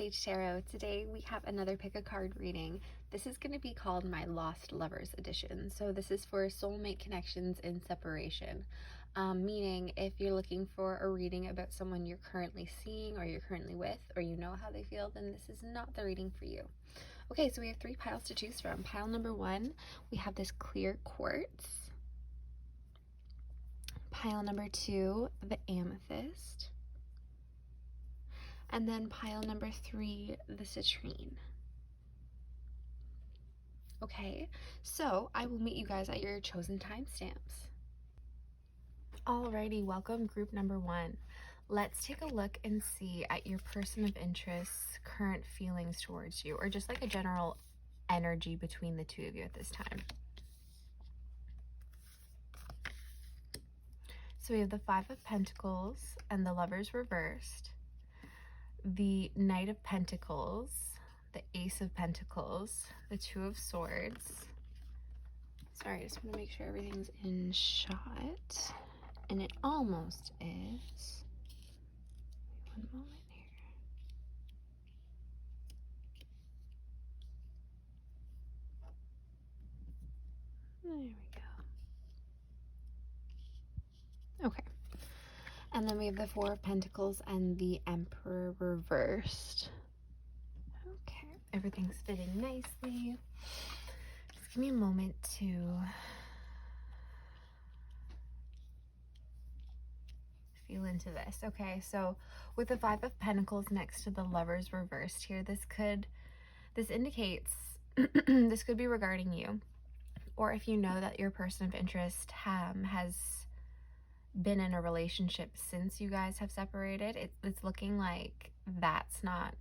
Sage Tarot. Today we have another pick a card reading. This is going to be called my Lost Lovers edition. So this is for soulmate connections in separation. Meaning if you're looking for a reading about someone you're currently seeing or you're currently with or you know how they feel, then this is not the reading for you. Okay, so we have 3 piles to choose from. Pile number 1, we have this clear quartz. Pile number 2, the amethyst. And then pile number 3, the citrine. Okay, so I will meet you guys at your chosen timestamps. Alrighty, welcome group number 1. Let's take a look and see at your person of interest's current feelings towards you, or just like a general energy between the two of you at this time. So we have the 5 of Pentacles and the Lovers reversed, the Knight of Pentacles, the Ace of Pentacles, the 2 of Swords. Sorry, I just want to make sure everything's in shot. And it almost is. One moment here. There we go. Okay. And then we have the 4 of Pentacles and the Emperor reversed. Okay, everything's fitting nicely. Just give me a moment to feel into this. Okay, so with the 5 of Pentacles next to the Lovers reversed here, this indicates this could be regarding you, or if you know that your person of interest has been in a relationship since you guys have separated, it's looking like that's not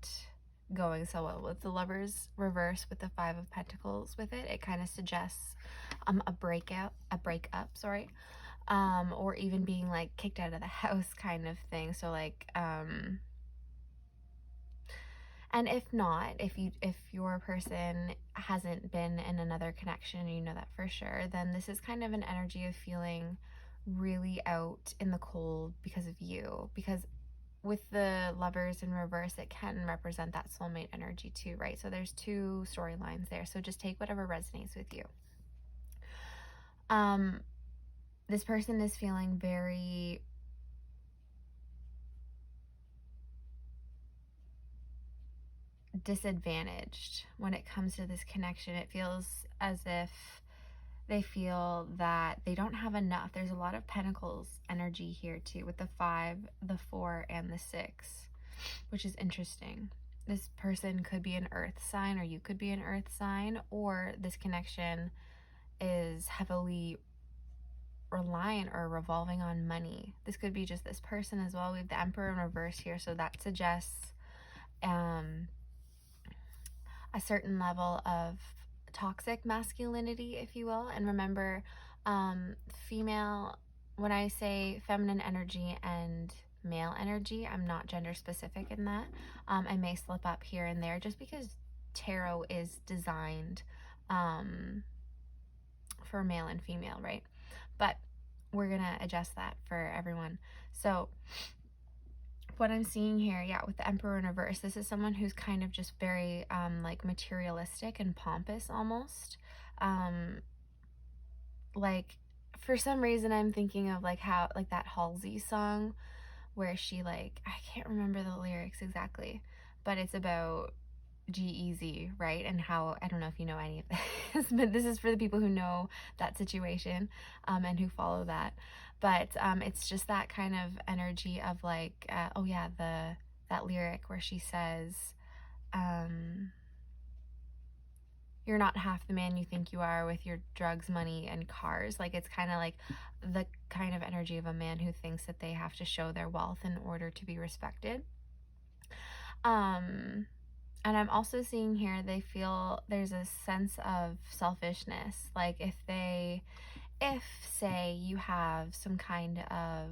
going so well. With the Lovers reverse with the 5 of Pentacles with it, it kind of suggests a breakup, sorry, or even being like kicked out of the house kind of thing. So like and if not, if your person hasn't been in another connection and you know that for sure, then this is kind of an energy of feeling really out in the cold because of you. Because with the Lovers in reverse, it can represent that soulmate energy too, right? So there's 2 storylines there. So just take whatever resonates with you. This person is feeling very disadvantaged when it comes to this connection. It feels as if they feel that they don't have enough. There's a lot of Pentacles energy here too, with the 5, the 4, and the 6, which is interesting. This person could be an earth sign, or you could be an earth sign, or this connection is heavily reliant or revolving on money. This could be just this person as well. We have the Emperor in reverse here, so that suggests a certain level of toxic masculinity, if you will. And remember, female, when I say feminine energy and male energy, I'm not gender specific in that. I may slip up here and there just because tarot is designed for male and female, right? But we're gonna adjust that for everyone. So what I'm seeing here, yeah, with the Emperor in reverse, this is someone who's kind of just very like materialistic and pompous almost. Like for some reason I'm thinking of like how, like that Halsey song where she, like, I can't remember the lyrics exactly, but it's about G-Eazy, right? And how, I don't know if you know any of this, but this is for the people who know that situation and who follow that. But it's just that kind of energy of like, oh yeah, that lyric where she says, you're not half the man you think you are with your drugs, money, and cars. Like, it's kind of like the kind of energy of a man who thinks that they have to show their wealth in order to be respected. And I'm also seeing here, they feel there's a sense of selfishness. Like if say you have some kind of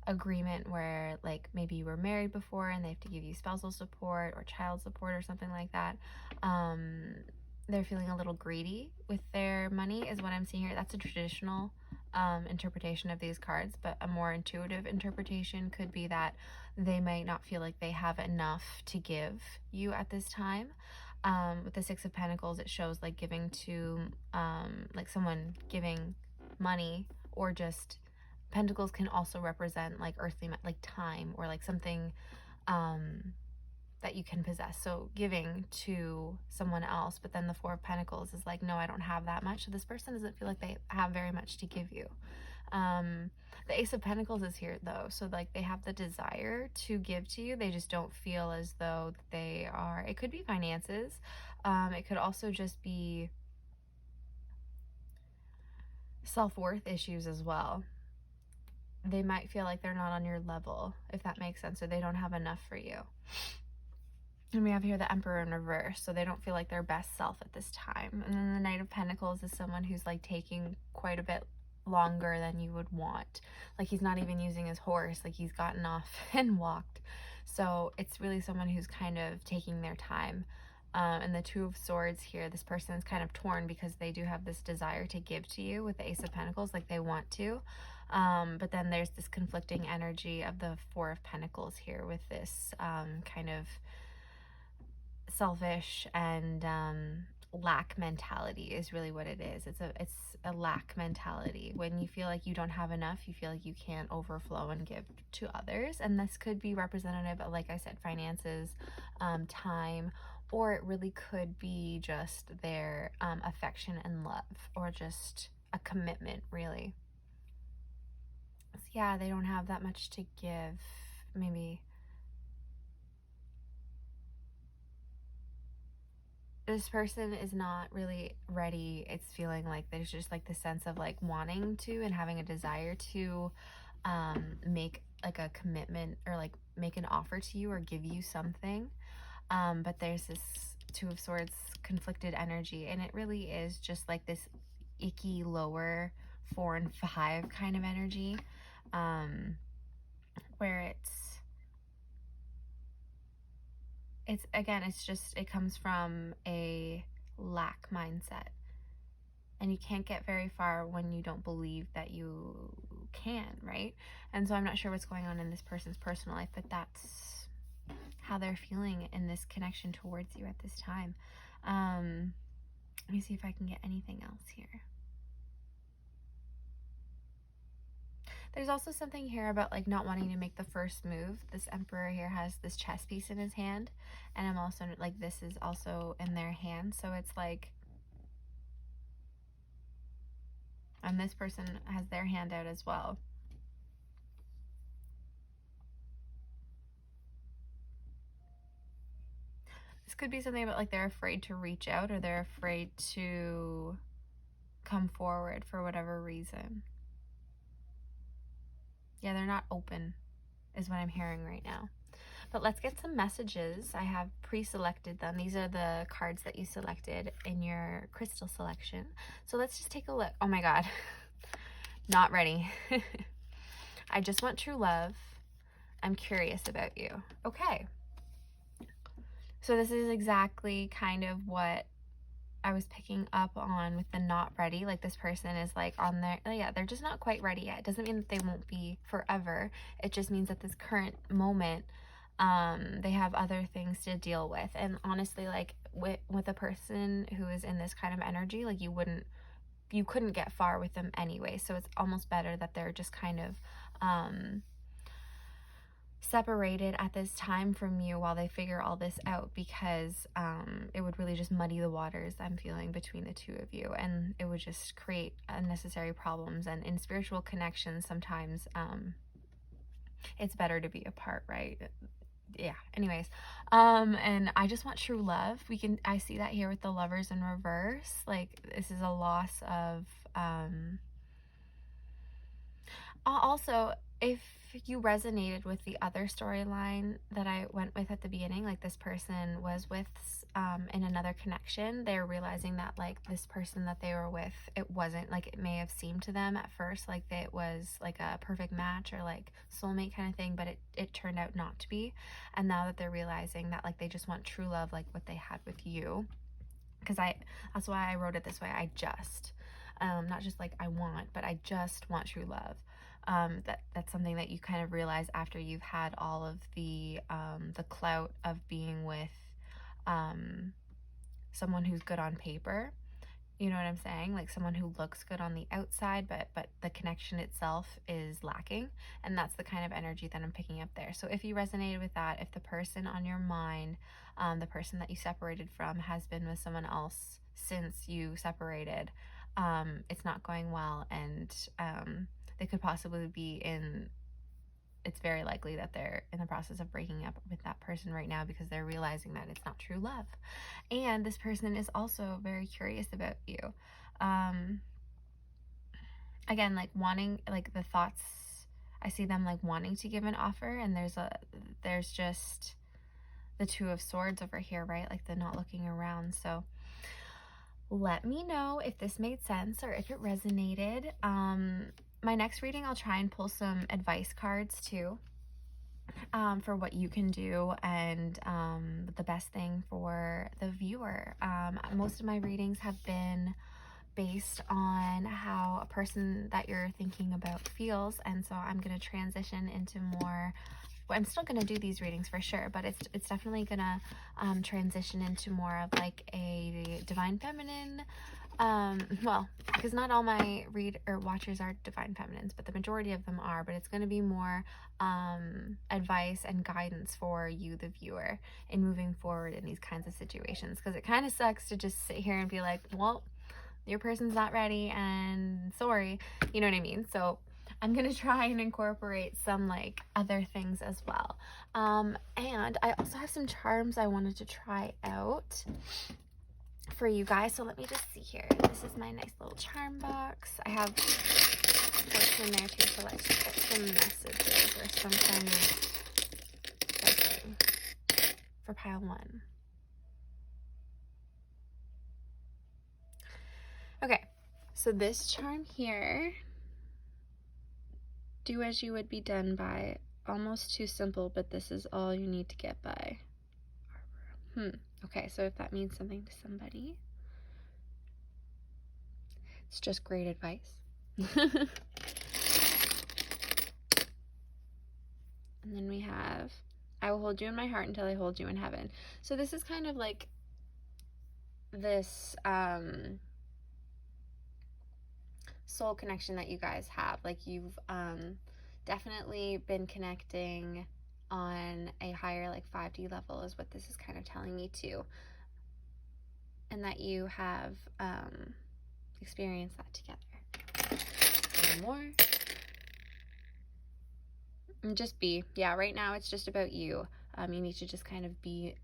agreement where like maybe you were married before and they have to give you spousal support or child support or something like that, they're feeling a little greedy with their money is what I'm seeing here. That's a traditional interpretation of these cards, but a more intuitive interpretation could be that they might not feel like they have enough to give you at this time. With the Six of Pentacles, it shows like giving to like someone giving money, or just Pentacles can also represent like earthly, like time, or like something that you can possess. So giving to someone else, but then the Four of Pentacles is like, no, I don't have that much. So this person doesn't feel like they have very much to give you. The Ace of Pentacles is here though. So like they have the desire to give to you. They just don't feel as though they are, it could be finances. It could also just be self-worth issues as well. They might feel like they're not on your level, if that makes sense, or they don't have enough for you. And we have here the Emperor in reverse, so they don't feel like their best self at this time. And then the Knight of Pentacles is someone who's like taking quite a bit longer than you would want. Like he's not even using his horse, like he's gotten off and walked. So it's really someone who's kind of taking their time. And the Two of Swords here, this person is kind of torn because they do have this desire to give to you with the Ace of Pentacles, like they want to. But then there's this conflicting energy of the Four of Pentacles here with this kind of selfish and lack mentality is really what it is. It's a lack mentality. When you feel like you don't have enough, you feel like you can't overflow and give to others. And this could be representative of, like I said, finances, time, or it really could be just their affection and love, or just a commitment, really. So yeah, they don't have that much to give. Maybe this person is not really ready. It's feeling like there's just like the sense of like wanting to and having a desire to make like a commitment, or like make an offer to you or give you something. But there's this Two of Swords conflicted energy, and it really is just like this icky lower 4 and 5 kind of energy, where it's again, it's just, it comes from a lack mindset, and you can't get very far when you don't believe that you can, right? And so I'm not sure what's going on in this person's personal life, but that's how they're feeling in this connection towards you at this time. Let me see if I can get anything else here. There's also something here about like not wanting to make the first move. This Emperor here has this chess piece in his hand, and I'm also like, this is also in their hand. So it's like, and this person has their hand out as well. This could be something about like they're afraid to reach out, or they're afraid to come forward for whatever reason. Yeah, they're not open is what I'm hearing right now. But let's get some messages. I have pre-selected them. These are the cards that you selected in your crystal selection. So let's just take a look. Oh my God, not ready. I just want true love. I'm curious about you. Okay. So this is exactly kind of what I was picking up on with the not ready. Like this person is like on their, oh yeah, they're just not quite ready yet. It doesn't mean that they won't be forever. It just means that this current moment, they have other things to deal with. And honestly, like with a person who is in this kind of energy, like you couldn't get far with them anyway. So it's almost better that they're just kind of separated at this time from you while they figure all this out, because it would really just muddy the waters, I'm feeling, between the two of you, and it would just create unnecessary problems. And in spiritual connections, sometimes it's better to be apart, right? Yeah, anyways, and I just want true love. I see that here with the Lovers in reverse. Like this is a loss of also, if you resonated with the other storyline that I went with at the beginning, like this person was with in another connection, they're realizing that like this person that they were with, it wasn't like it may have seemed to them at first like it was like a perfect match or like soulmate kind of thing, but it turned out not to be. And now that they're realizing that like they just want true love, like what they had with you, because that's why I wrote it this way, not just like I want, but I just want true love. That's something that you kind of realize after you've had all of the clout of being with someone who's good on paper. You know what I'm saying? Like someone who looks good on the outside, but the connection itself is lacking. And that's the kind of energy that I'm picking up there. So if you resonated with that, if the person on your mind, the person that you separated from, has been with someone else since you separated, it's not going well, and they could possibly be in, it's very likely that they're in the process of breaking up with that person right now because they're realizing that it's not true love. And this person is also very curious about you. Again, like wanting, like the thoughts, I see them like wanting to give an offer, and there's just the Two of Swords over here, right? Like they're not looking around. So let me know if this made sense or if it resonated. My next reading, I'll try and pull some advice cards too, for what you can do, and the best thing for the viewer. Most of my readings have been based on how a person that you're thinking about feels, and so I'm going to transition into more, well, I'm still going to do these readings for sure, but it's definitely going to transition into more of like a divine feminine, well, because not all my watchers are divine feminines, but the majority of them are. But it's going to be more advice and guidance for you, the viewer, in moving forward in these kinds of situations, because it kind of sucks to just sit here and be like, well, your person's not ready and sorry, you know what I mean? So I'm gonna try and incorporate some like other things as well. And I also have some charms I wanted to try out for you guys. So let me just see here. This is my nice little charm box. I have what's in there too, so let's just get some messages or some kind of something for pile one. Okay, so this charm here, do as you would be done by. Almost too simple, but this is all you need to get by. Okay, so if that means something to somebody, it's just great advice. And then we have, I will hold you in my heart until I hold you in heaven. So this is kind of like this soul connection that you guys have. Like you've definitely been connecting on a higher, like 5D level is what this is kind of telling me too. And that you have experienced that together. One more. And just be. Yeah, right now it's just about you. You need to just kind of be.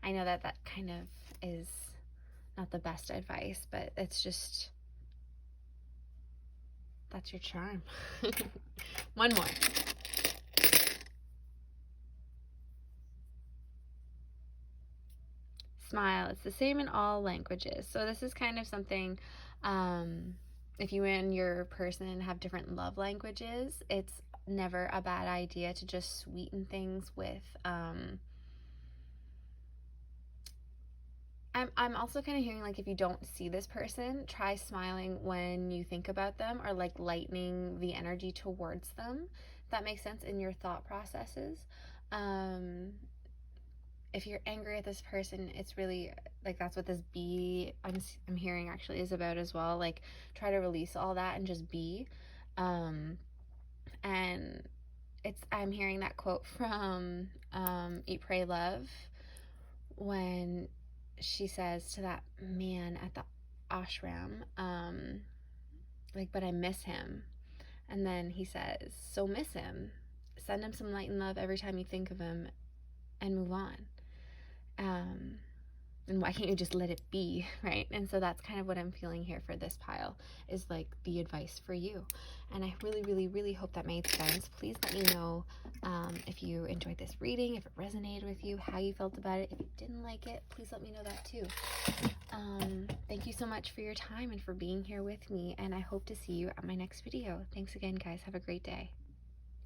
I know that kind of is not the best advice, but it's just, that's your charm. One more. Smile. It's the same in all languages. So this is kind of something, if you and your person have different love languages, it's never a bad idea to just sweeten things with, I'm also kind of hearing like if you don't see this person, try smiling when you think about them, or like lightening the energy towards them. If that makes sense in your thought processes. If you're angry at this person, it's really like, that's what this be I'm hearing actually is about as well. Like try to release all that and just be. And I'm hearing that quote from Eat, Pray, Love, when she says to that man at the ashram, like, but I miss him. And then he says, so miss him. Send him some light and love every time you think of him and move on. And why can't you just let it be, right? And so that's kind of what I'm feeling here for this pile, is like the advice for you. And I really, really, really hope that made sense. Please let me know if you enjoyed this reading, if it resonated with you, how you felt about it. If you didn't like it, please let me know that too. Thank you so much for your time and for being here with me, and I hope to see you at my next video. Thanks again, guys. Have a great day.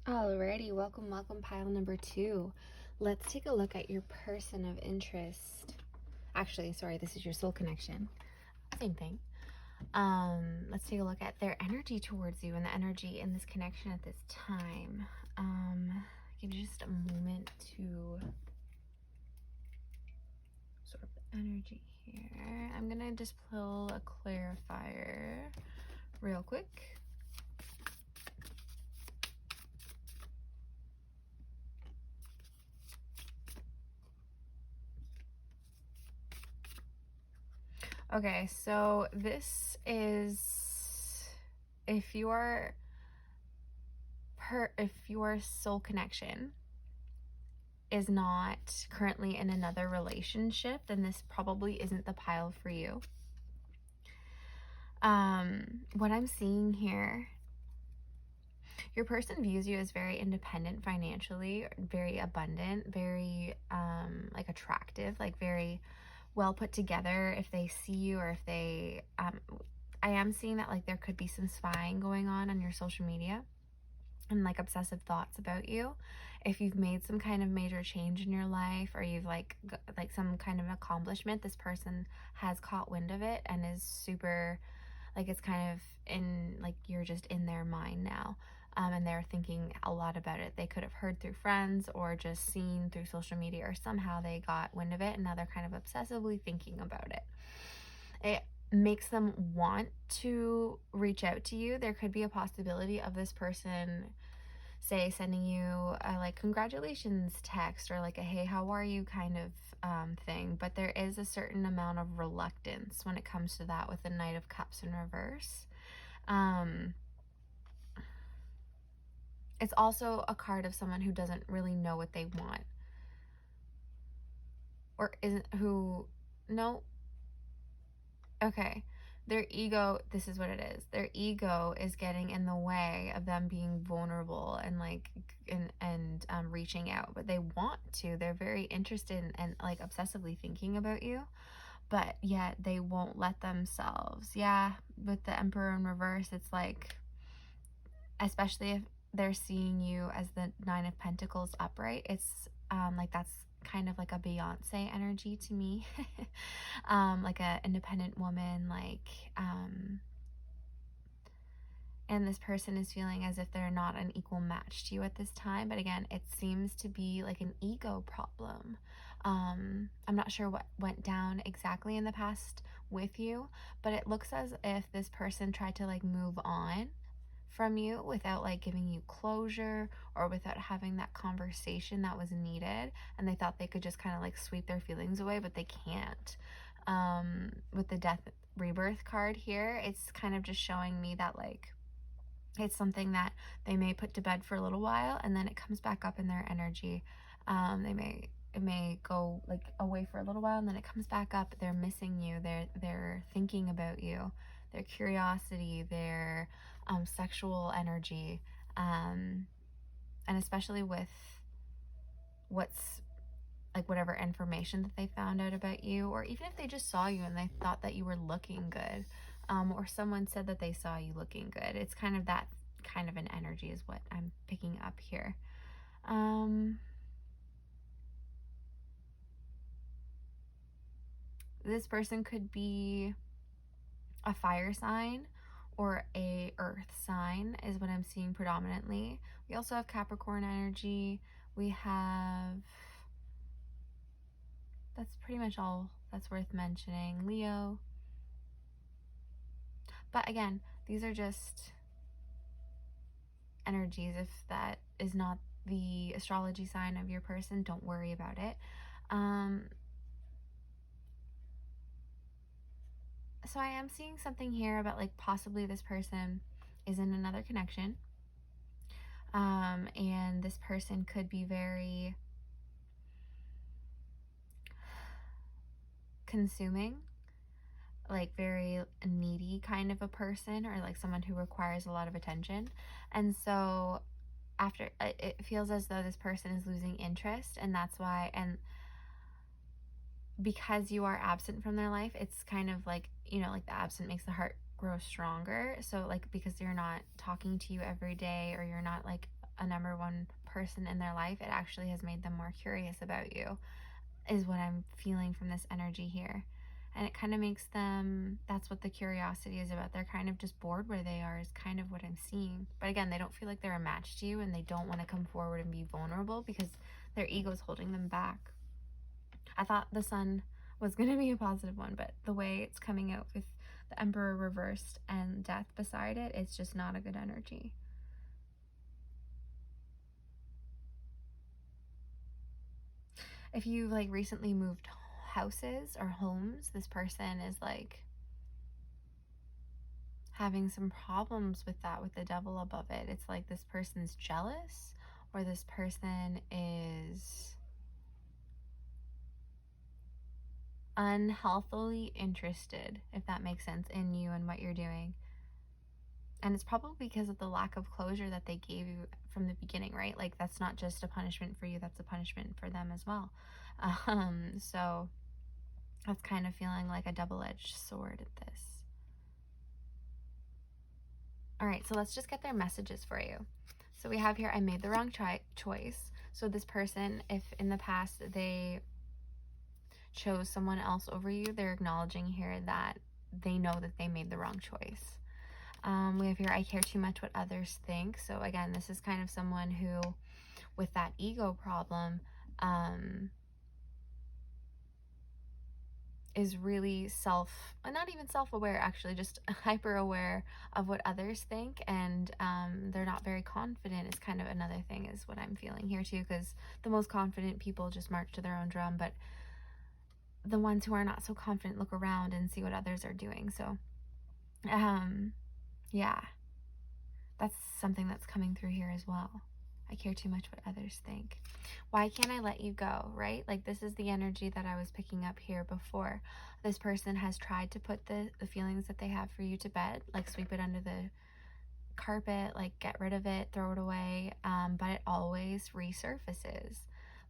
Alrighty, welcome, pile number 2. Let's take a look at your person of interest. Actually, sorry, this is your soul connection. Same thing. Let's take a look at their energy towards you and the energy in this connection at this time. Give you just a moment to sort of the energy here. I'm gonna just pull a clarifier real quick. Okay, so this is if your soul connection is not currently in another relationship, then this probably isn't the pile for you. What I'm seeing here, your person views you as very independent financially, very abundant, very like attractive, like very well put together if they see you, or if they I am seeing that like there could be some spying going on your social media and like obsessive thoughts about you. If you've made some kind of major change in your life, or you've like some kind of accomplishment, this person has caught wind of it and is super like, it's kind of in like you're just in their mind now. And they're thinking a lot about it. They could have heard through friends or just seen through social media, or somehow they got wind of it and now they're kind of obsessively thinking about it. It makes them want to reach out to you. There could be a possibility of this person, say, sending you a like congratulations text, or like a hey, how are you kind of thing. But there is a certain amount of reluctance when it comes to that with the Knight of Cups in reverse. It's also a card of someone who doesn't really know what they want, or isn't who no okay, their ego, this is what it is, their ego is getting in the way of them being vulnerable and like and reaching out. But they want to, they're very interested in, and like obsessively thinking about you, but yet they won't let themselves. Yeah, with the Emperor in reverse, it's like, especially if they're seeing you as the Nine of Pentacles upright, it's like that's kind of like a Beyonce energy to me. Like a independent woman, like and this person is feeling as if they're not an equal match to you at this time. But again, it seems to be like an ego problem. I'm not sure what went down exactly in the past with you, but it looks as if this person tried to like move on from you without like giving you closure, or without having that conversation that was needed, and they thought they could just kind of like sweep their feelings away, but they can't. With the Death Rebirth card here, it's kind of just showing me that like it's something that they may put to bed for a little while and then it comes back up in their energy. It may go like away for a little while and then it comes back up. They're missing you. They're thinking about you. Their curiosity, their sexual energy, and especially with what's like whatever information that they found out about you, or even if they just saw you and they thought that you were looking good, or someone said that they saw you looking good. It's kind of that kind of an energy is what I'm picking up here. This person could be a fire sign or a earth sign is what I'm seeing predominantly. We also have Capricorn energy. We have, that's pretty much all that's worth mentioning, Leo. But again, these are just energies. If that is not the astrology sign of your person, don't worry about it. So I am seeing something here about like possibly this person is in another connection. And this person could be very consuming, like very needy kind of a person, or like someone who requires a lot of attention. And so after, it feels as though this person is losing interest, and that's why, and because you are absent from their life, it's kind of like, you know, like the absent makes the heart grow stronger. So like because you're not talking to you every day, or you're not like a number one person in their life, it actually has made them more curious about you, is what I'm feeling from this energy here. And it kind of makes them, that's what the curiosity is about. They're kind of just bored where they are, is kind of what I'm seeing. But again, they don't feel like they're a match to you, and they don't want to come forward and be vulnerable because their ego is holding them back. I thought the Sun was going to be a positive one, but the way it's coming out with the Emperor reversed and Death beside it, it's just not a good energy. If you like recently moved houses or homes, this person is like having some problems with that, with the Devil above it. It's like this person's jealous, or this person is unhealthily interested, if that makes sense, in you and what you're doing. And it's probably because of the lack of closure that they gave you from the beginning, right? Like, that's not just a punishment for you, that's a punishment for them as well. So that's kind of feeling like a double-edged sword at this. All right, so let's just get their messages for you. So we have here, I made the wrong choice. So this person, if in the past they chose someone else over you, they're acknowledging here that they know that they made the wrong choice. We have here, I care too much what others think. So again, this is kind of someone who, with that ego problem, is really not even self-aware, actually, just hyper-aware of what others think, and they're not very confident is kind of another thing, is what I'm feeling here too, because the most confident people just march to their own drum, but the ones who are not so confident look around and see what others are doing. So yeah, that's something that's coming through here as well. I care too much what others think. Why can't I let you go, right? Like, this is the energy that I was picking up here before. This person has tried to put the feelings that they have for you to bed, like sweep it under the carpet, like get rid of it, throw it away, but it always resurfaces.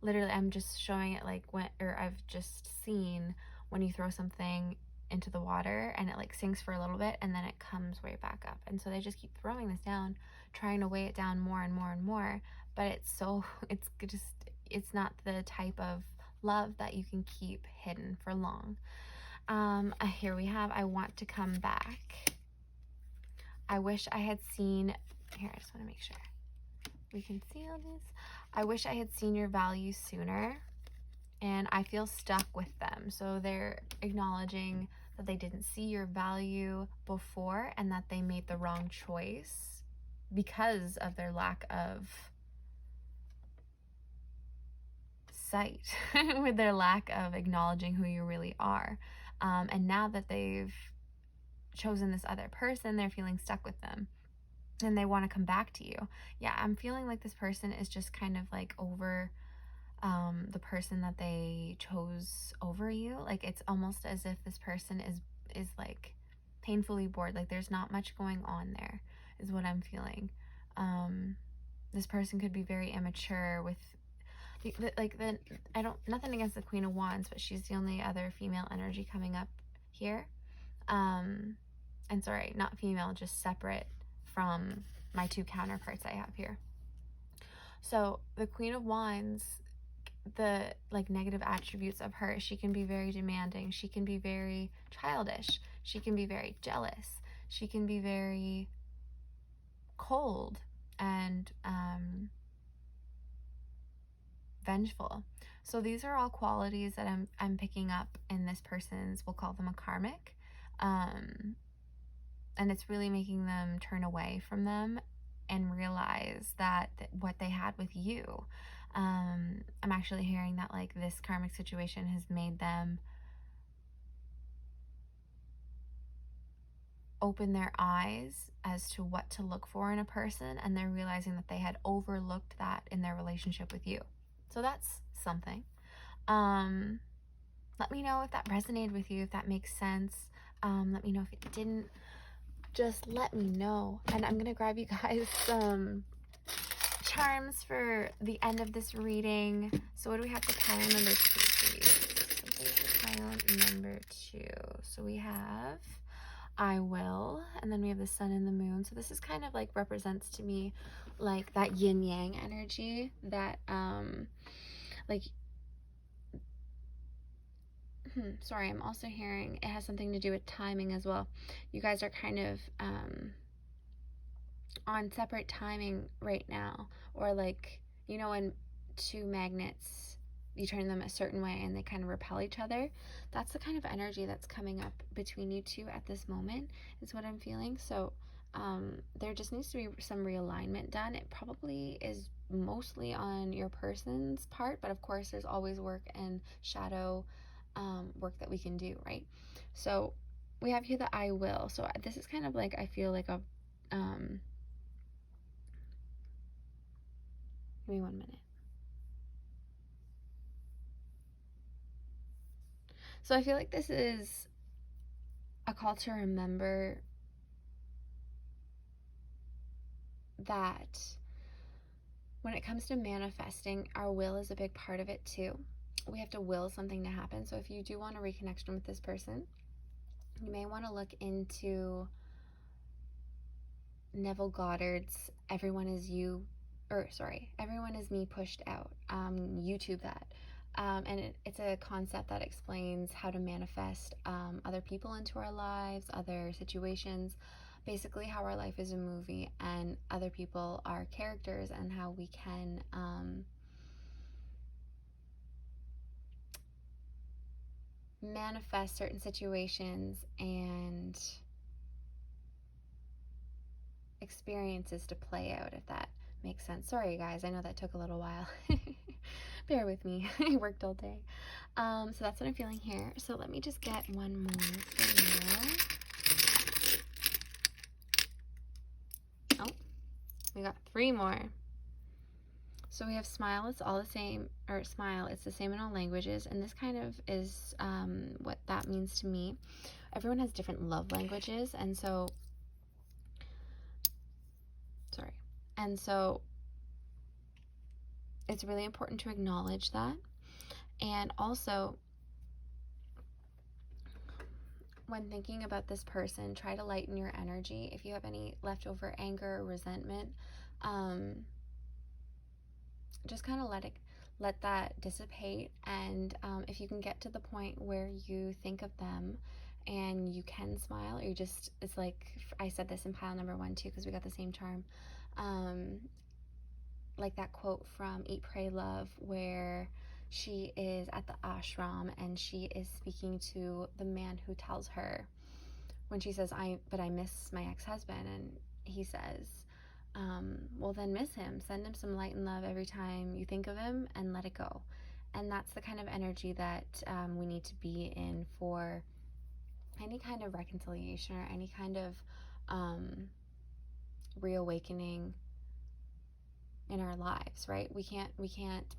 Literally, I'm just showing it like I've just seen when you throw something into the water and it like sinks for a little bit and then it comes way back up. And so they just keep throwing this down, trying to weigh it down more and more and more, but it's not the type of love that you can keep hidden for long. Here we have, I want to come back. I wish I had seen, here, I just want to make sure we can see all this. I wish I had seen your value sooner, and I feel stuck with them. So they're acknowledging that they didn't see your value before and that they made the wrong choice because of their lack of sight, with their lack of acknowledging who you really are. And now that they've chosen this other person, they're feeling stuck with them and they want to come back to you. Yeah, I'm feeling like this person is just kind of like over the person that they chose over you. Like, it's almost as if this person is like painfully bored. Like, there's not much going on there, is what I'm feeling. This person could be very immature with nothing against the Queen of Wands, but she's the only other female energy coming up here. And sorry, not female, just separate from my two counterparts I have here. So the Queen of Wands, the like negative attributes of her, she can be very demanding, she can be very childish, she can be very jealous, she can be very cold and vengeful. So these are all qualities that I'm picking up in this person's, we'll call them a karmic, and it's really making them turn away from them and realize that what they had with you, I'm actually hearing that like this karmic situation has made them open their eyes as to what to look for in a person, and they're realizing that they had overlooked that in their relationship with you. So that's something. Let me know if that resonated with you, if that makes sense. Let me know if it didn't. Just let me know. And I'm gonna grab you guys some charms for the end of this reading. So what do we have for pile number 2, please? Something for pile number 2. So we have I will, and then we have the sun and the moon. So this is kind of like represents to me like that yin yang energy that like Sorry, I'm also hearing it has something to do with timing as well. You guys are kind of on separate timing right now, or like, you know, when two magnets, you turn them a certain way and they kind of repel each other. That's the kind of energy that's coming up between you two at this moment, is what I'm feeling. So there just needs to be some realignment done. It probably is mostly on your person's part, but of course there's always work and shadow work that we can do, right? So we have here the I will. So this is kind of like, I feel like a give me 1 minute. So I feel like this is a call to remember that when it comes to manifesting, our will is a big part of it too. We have to will something to happen. So if you do want a reconnection with this person, you may want to look into Neville Goddard's Everyone Is Me Pushed Out. YouTube that. And it's a concept that explains how to manifest other people into our lives, other situations, basically how our life is a movie and other people are characters, and how we can manifest certain situations and experiences to play out, if that makes sense. Sorry guys, I know that took a little while. Bear with me. I worked all day. So that's what I'm feeling here. So let me just get one more for you. Oh, we got 3 more. So we have smile, it's all the same, or smile, it's the same in all languages, and this kind of is what that means to me. Everyone has different love languages, and so it's really important to acknowledge that. And also, when thinking about this person, try to lighten your energy. If you have any leftover anger or resentment, just kind of let that dissipate. And if you can get to the point where you think of them and you can smile, or you just, it's like, I said this in pile number 1 too, because we got the same charm. Like that quote from Eat, Pray, Love, where she is at the ashram and she is speaking to the man who tells her, when she says, but I miss my ex-husband, and he says, well then miss him, send him some light and love every time you think of him, and let it go. And that's the kind of energy that we need to be in for any kind of reconciliation or any kind of reawakening in our lives, right? We can't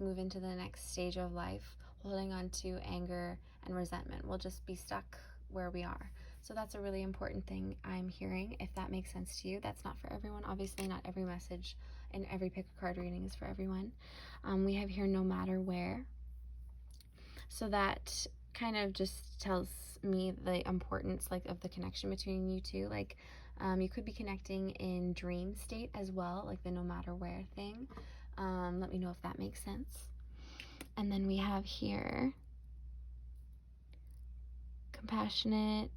move into the next stage of life holding on to anger and resentment. We'll just be stuck where we are. So that's a really important thing I'm hearing, if that makes sense to you. That's not for everyone. Obviously, not every message and every pick a card reading is for everyone. We have here no matter where. So that kind of just tells me the importance, like, of the connection between you two. Like, you could be connecting in dream state as well, like the no matter where thing. Let me know if that makes sense. And then we have here compassionate,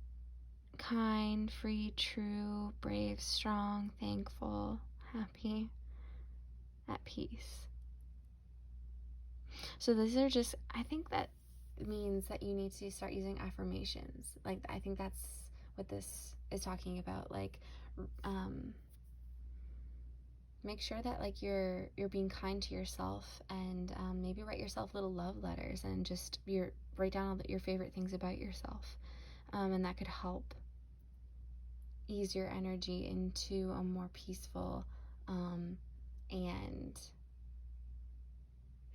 kind, free, true, brave, strong, thankful, happy, at peace. So these are just, I think that means that you need to start using affirmations. Like, I think that's what this is talking about. Like, make sure that, like, you're being kind to yourself, and maybe write yourself little love letters, and just write down all your favorite things about yourself, and that could help ease your energy into a more peaceful and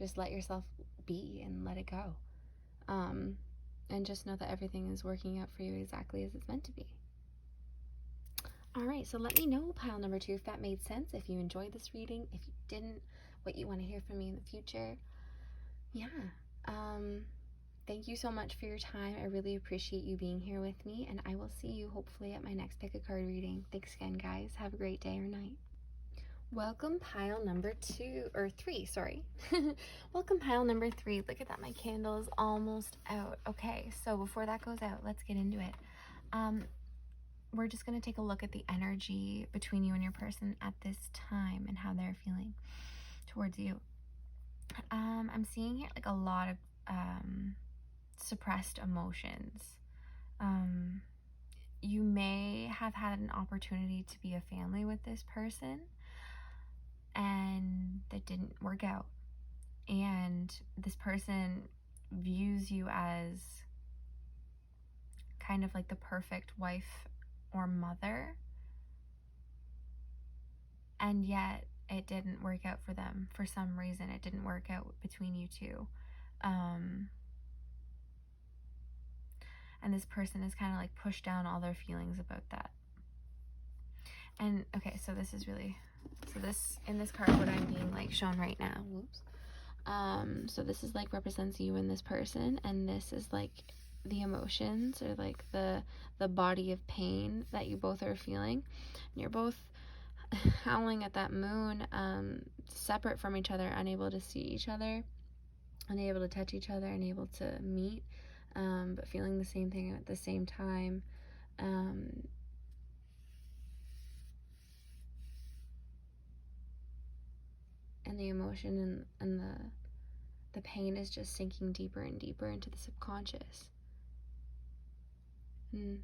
just let yourself be and let it go, and just know that everything is working out for you exactly as it's meant to be. All right, so let me know, pile number 2, if that made sense, if you enjoyed this reading, if you didn't, what you want to hear from me in the future. Yeah. Thank you so much for your time. I really appreciate you being here with me, and I will see you hopefully at my next pick a card reading. Thanks again, guys. Have a great day or night. Welcome pile number 2 or 3, sorry. Welcome pile number 3. Look at that, my candle is almost out. Okay, so before that goes out, let's get into it. We're just going to take a look at the energy between you and your person at this time and how they're feeling towards you. I'm seeing here like a lot of suppressed emotions. You may have had an opportunity to be a family with this person, and that didn't work out. And this person views you as kind of like the perfect wife or mother, and yet it didn't work out for them. For some reason, it didn't work out between you two. And this person has kind of like pushed down all their feelings about that. And okay, so this is really, so this, in this card, what I'm being like shown right now, whoops. So this is like represents you and this person, and this is like the emotions, or like the body of pain that you both are feeling. And you're both howling at that moon, separate from each other, unable to see each other, unable to touch each other, unable to meet, but feeling the same thing at the same time. And the emotion and the pain is just sinking deeper and deeper into the subconscious. And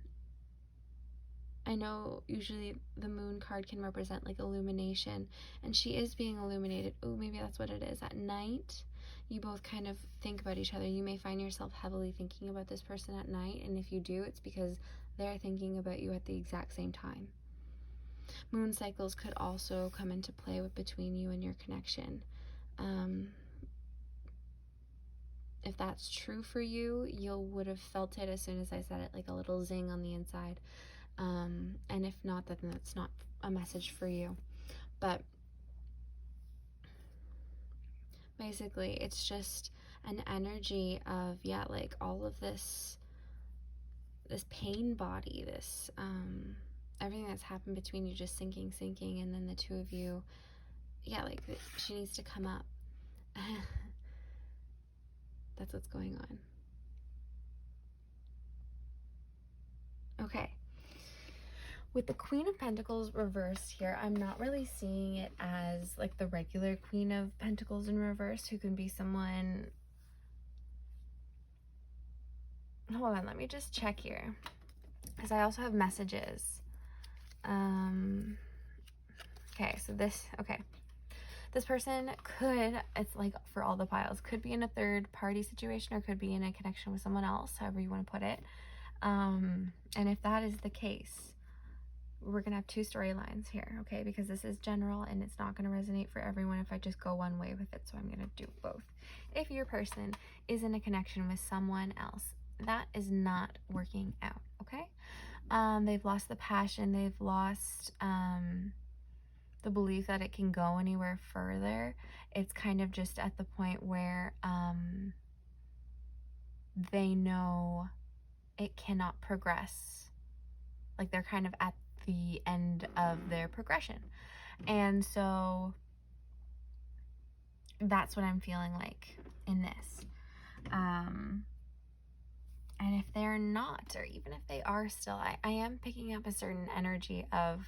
I know usually the moon card can represent like illumination, and she is being illuminated. Oh, maybe that's what it is. At night, you both kind of think about each other. You may find yourself heavily thinking about this person at night, and if you do, it's because they're thinking about you at the exact same time. Moon cycles could also come into play between you and your connection. If that's true for you, you would have felt it as soon as I said it, like a little zing on the inside. And if not, then that's not a message for you. But basically, it's just an energy of, yeah, like all of this pain body, this everything that's happened between you just sinking, and then the two of you, yeah, like she needs to come up. That's what's going on. Okay. With the Queen of Pentacles reversed here, I'm not really seeing it as like the regular Queen of Pentacles in reverse, who can be someone... Hold on, let me just check here, because I also have messages. Okay, so this person could, it's like for all the piles, could be in a third party situation, or could be in a connection with someone else, however you want to put it. And if that is the case, we're gonna have two storylines here, okay? Because this is general and it's not gonna resonate for everyone if I just go one way with it, so I'm gonna do both. If your person is in a connection with someone else, that is not working out, okay? They've lost the passion, they've lost the belief that it can go anywhere further. It's kind of just at the point where they know it cannot progress. Like they're kind of at the end of their progression. And so that's what I'm feeling like in this. And if they're not, or even if they are still, I am picking up a certain energy of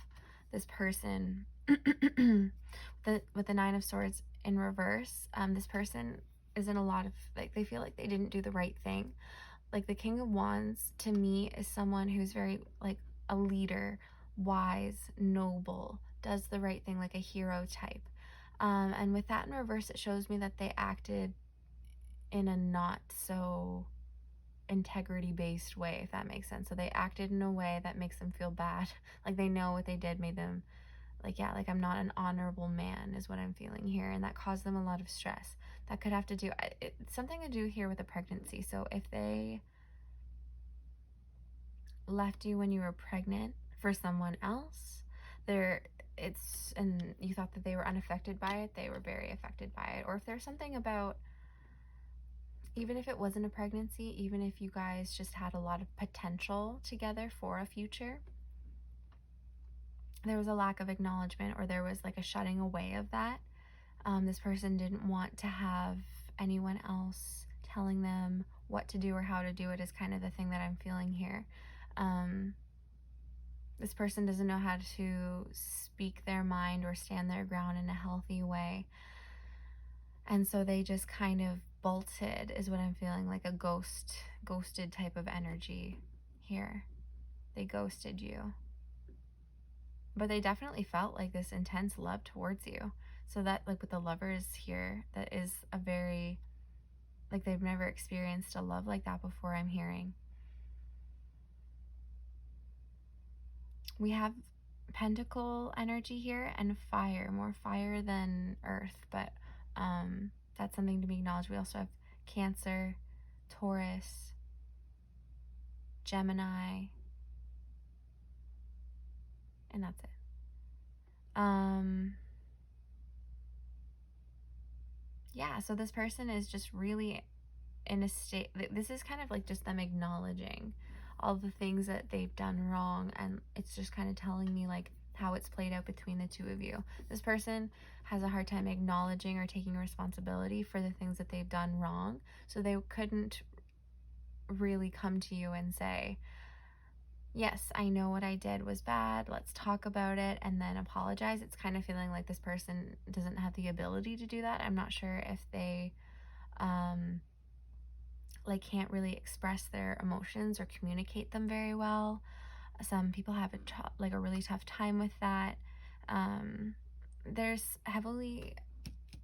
this person with the Nine of Swords in reverse. This person is in a lot of, like, they feel like they didn't do the right thing. Like the King of Wands to me is someone who's very like a leader, wise, noble, does the right thing, like a hero type. And with that in reverse, it shows me that they acted in a not so integrity-based way, if that makes sense. So they acted in a way that makes them feel bad. Like they know what they did made them like, yeah, like I'm not an honorable man is what I'm feeling here, and that caused them a lot of stress. That could have to do, it's something to do here with a pregnancy. So if they left you when you were pregnant for someone else, and you thought that they were unaffected by it, they were very affected by it. Or if there's something about, even if it wasn't a pregnancy, even if you guys just had a lot of potential together for a future, there was a lack of acknowledgement, or there was like a shutting away of that. This person didn't want to have anyone else telling them what to do or how to do it, is kind of the thing that I'm feeling here. This person doesn't know how to speak their mind or stand their ground in a healthy way. And so they just kind of bolted, is what I'm feeling, like a ghosted type of energy here. They ghosted you. But they definitely felt like this intense love towards you. So that, like with the Lovers here, that is a very, like they've never experienced a love like that before, I'm hearing. We have Pentacle energy here and fire, more fire than earth, but that's something to be acknowledged. We also have Cancer, Taurus, Gemini, and that's it. Yeah, so this person is just really in a state, this is kind of like just them acknowledging all the things that they've done wrong, and it's just kind of telling me like how it's played out between the two of you. This person has a hard time acknowledging or taking responsibility for the things that they've done wrong, so they couldn't really come to you and say, yes, I know what I did was bad, let's talk about it, and then apologize. It's kind of feeling like this person doesn't have the ability to do that. I'm not sure if they like can't really express their emotions or communicate them very well. Some people have a really tough time with that. There's heavily,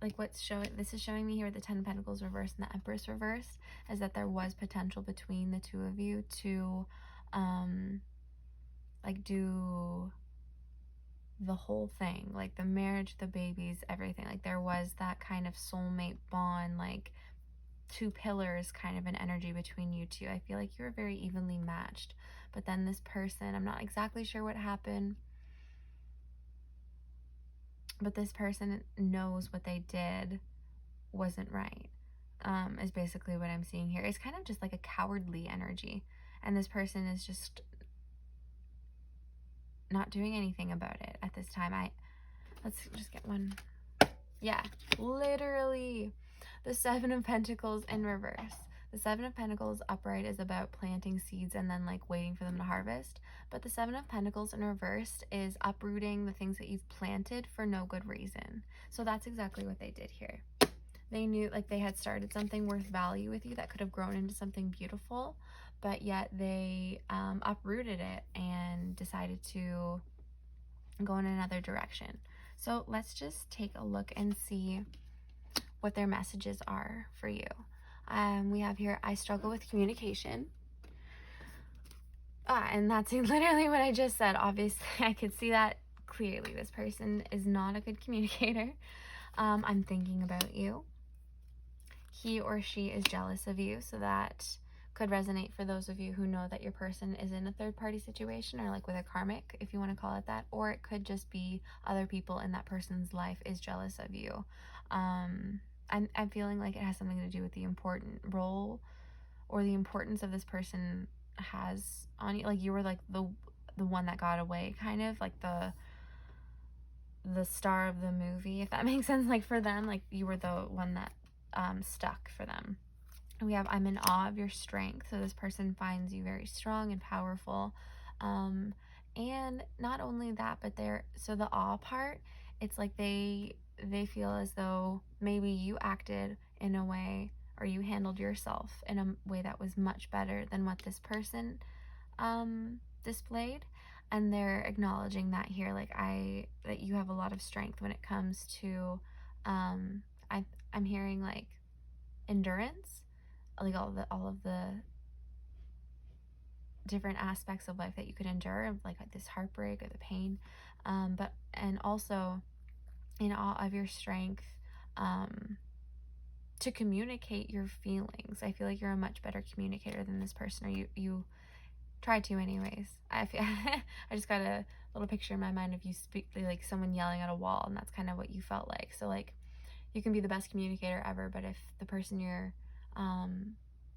like what's showing, this is showing me here with the 10 of Pentacles reversed and the Empress reversed, is that there was potential between the two of you to like do the whole thing, like the marriage, the babies, everything. Like there was that kind of soulmate bond, like two pillars kind of an energy between you two. I feel like you're very evenly matched. But then this person, I'm not exactly sure what happened, but this person knows what they did wasn't right, is basically what I'm seeing here. It's kind of just like a cowardly energy, and this person is just not doing anything about it at this time. Let's just get one. Yeah, literally. The 7 of Pentacles in reverse. The 7 of Pentacles upright is about planting seeds and then like waiting for them to harvest. But the 7 of Pentacles in reversed is uprooting the things that you've planted for no good reason. So that's exactly what they did here. They knew like they had started something worth value with you that could have grown into something beautiful, but yet they uprooted it and decided to go in another direction. So let's just take a look and see what their messages are for you. We have here, I struggle with communication. And that's literally what I just said. Obviously, I could see that clearly. This person is not a good communicator. I'm thinking about you. He or she is jealous of you, so that could resonate for those of you who know that your person is in a third-party situation, or like with a karmic, if you want to call it that. Or it could just be other people in that person's life is jealous of you. I'm feeling like it has something to do with the important role or the importance of this person has on you. Like you were like the one that got away, kind of like the star of the movie, if that makes sense. Like for them, like you were the one that stuck for them. We have, I'm in awe of your strength. So this person finds you very strong and powerful. And not only that, but so the awe part, it's like they feel as though maybe you acted in a way, or you handled yourself in a way that was much better than what this person displayed. And they're acknowledging that here, like that you have a lot of strength when it comes to I'm hearing like endurance, like all of the different aspects of life that you could endure, like this heartbreak or the pain, and also in awe of your strength to communicate your feelings. I feel like you're a much better communicator than this person, or you try to anyways. I feel I just got a little picture in my mind of you like someone yelling at a wall, and that's kind of what you felt like. So like you can be the best communicator ever, but if the person you're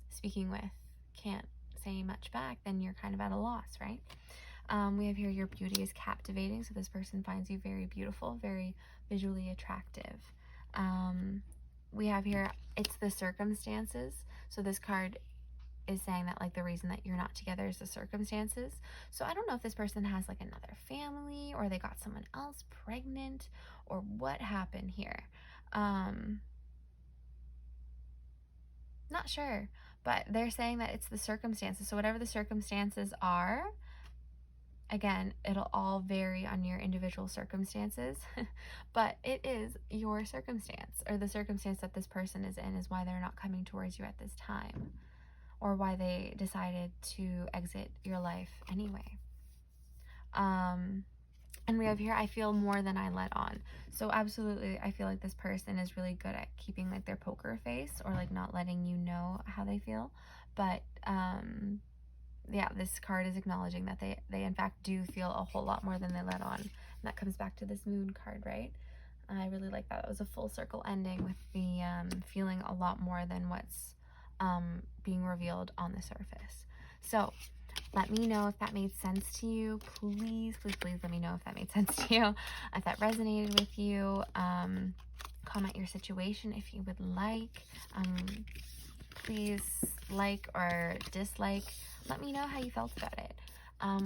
speaking with can't say much back, then you're kind of at a loss, right? We have here your beauty is captivating. So this person finds you very beautiful, very visually attractive. We have here, it's the circumstances. So this card is saying that like the reason that you're not together is the circumstances. So I don't know if this person has like another family, or they got someone else pregnant, or what happened here. Not sure, but they're saying that it's the circumstances. So whatever the circumstances are, again, it'll all vary on your individual circumstances, but it is your circumstance, or the circumstance that this person is in is why they're not coming towards you at this time, or why they decided to exit your life anyway. And we have here, I feel more than I let on. So absolutely, I feel like this person is really good at keeping like their poker face, or like not letting you know how they feel. But yeah, this card is acknowledging that they in fact do feel a whole lot more than they let on. And that comes back to this moon card, right? I really like that. It was a full circle ending with the feeling a lot more than what's being revealed on the surface. So let me know if that made sense to you. Please, please, please let me know if that made sense to you, if that resonated with you. Comment your situation if you would like. Please like or dislike. Let me know how you felt about it.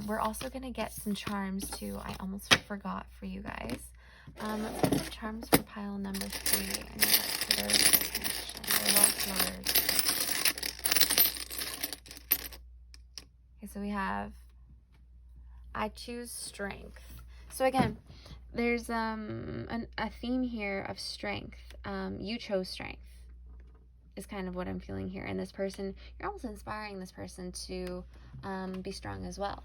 We're also going to get some charms too. I almost forgot for you guys. Let's get some charms for pile number 3. I know that's very good connection. I love flowers. Okay, so we have, I choose strength. So again, there's a theme here of strength. You chose strength is kind of what I'm feeling here. And this person, you're almost inspiring this person to be strong as well.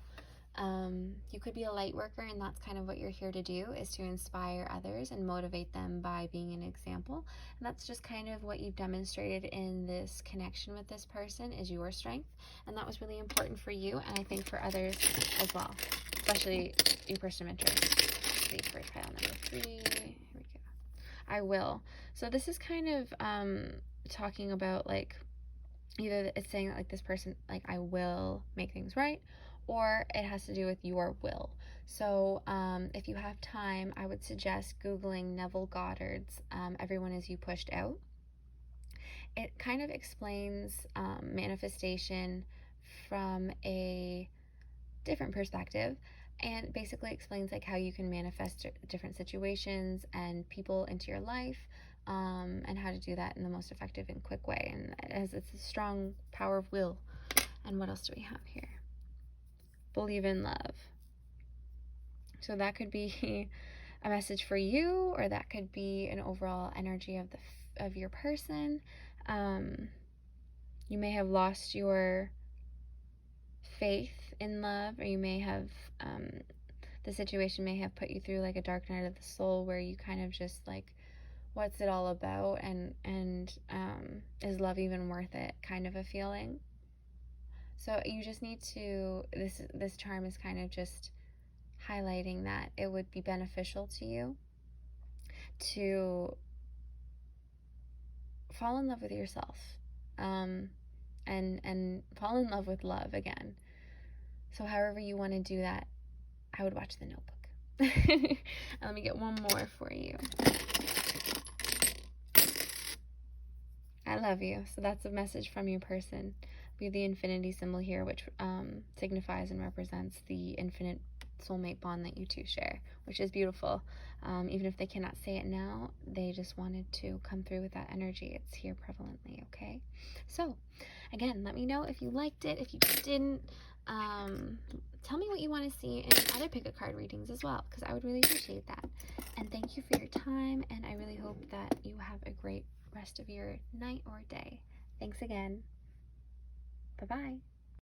You could be a light worker, and that's kind of what you're here to do, is to inspire others and motivate them by being an example. And that's just kind of what you've demonstrated in this connection with this person, is your strength. And that was really important for you, and I think for others as well, especially your person of interest. The first pile number 3. Here we go. I will. So this is kind of talking about like, either it's saying that like this person, like, I will make things right, or it has to do with your will. So if you have time, I would suggest Googling Neville Goddard's Everyone Is You Pushed Out. It kind of explains manifestation from a different perspective, and basically explains like how you can manifest different situations and people into your life, and how to do that in the most effective and quick way. And as it's a strong power of will. And what else do we have here? Believe in love. So that could be a message for you, or that could be an overall energy of your person. You may have lost your faith in love, or you may have the situation may have put you through like a dark night of the soul, where you kind of just like, what's it all about, and is love even worth it, kind of a feeling. So you just need to, this charm is kind of just highlighting that it would be beneficial to you to fall in love with yourself, and fall in love with love again. So however you want to do that, I would watch The Notebook. And let me get one more for you. I love you. So that's a message from your person. We have the infinity symbol here, which signifies and represents the infinite soulmate bond that you two share, which is beautiful. Even if they cannot say it now, they just wanted to come through with that energy. It's here prevalently, okay? So, again, let me know if you liked it. If you didn't, tell me what you want to see in other pick-a-card readings as well, because I would really appreciate that. And thank you for your time, and I really hope that you have a great rest of your night or day. Thanks again. Bye-bye.